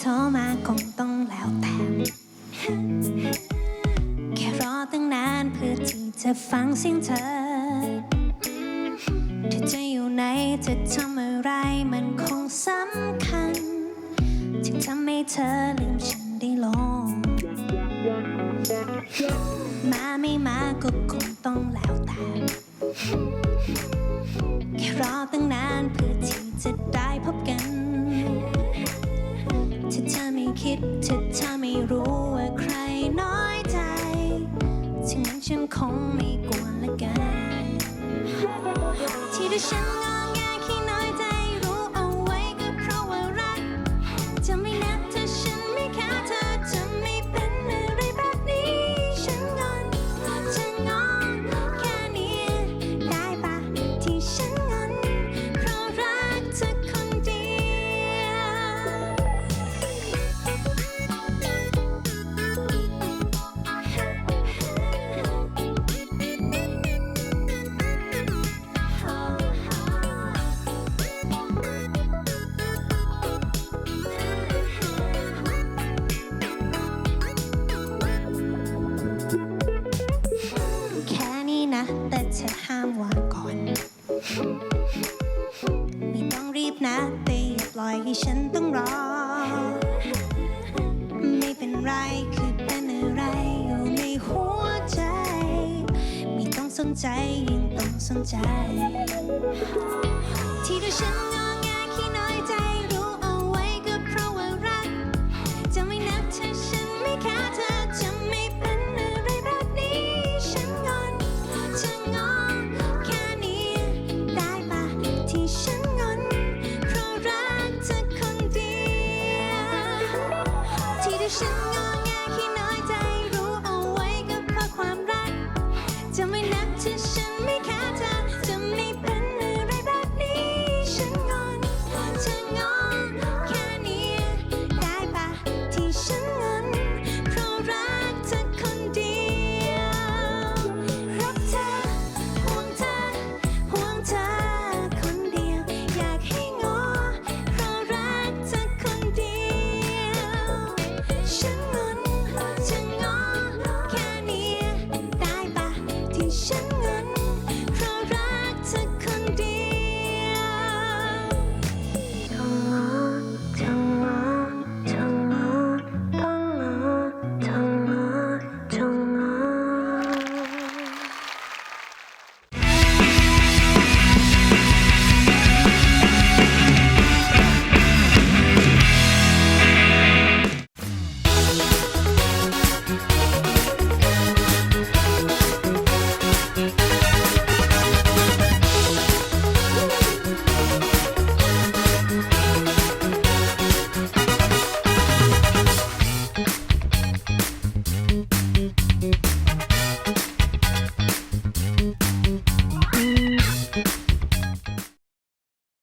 โทรมาคงต้องแล้วแต่แค่รอตั้งนานเพื่อที่จะฟังเสียงเธอเธอจะอยู่ไหนจะทำอะไรมันคงสำคัญที่ทำให้เธอลืมฉันได้ลงมาไม่มาก็คงต้องแล้วแต่แค่รอตั้งนานเพื่อที่จะได้พบกันถ้าเธอไม่คิดถ้าเธอไม่รู้ว่าใครน้อยใจถึงนั้นฉันคงไม่กวนละกันที่ถ้าฉันงอแงขี้น้อยใจรู้เอาไว้ก็เพราะว่ารักจะไม่นับถ้าฉันไม่แค่เธอจะไม่เป็นอะไรแบบนี้ฉันงอนฉันงอนแค่นี้ได้ปะที่ฉันงอนเพราะรักเธอคนเดีแค่นี้นะแต่เธอห้ามวางก่อนไม่ต้องรีบนะแต่อย่าปล่อยให้ฉันต้องรอไม่เป็นไรคือเป็นอะไรอยู่ในหัวใจไม่ต้องสนใจยิ่งต้องสนใจที่ถ้าฉัน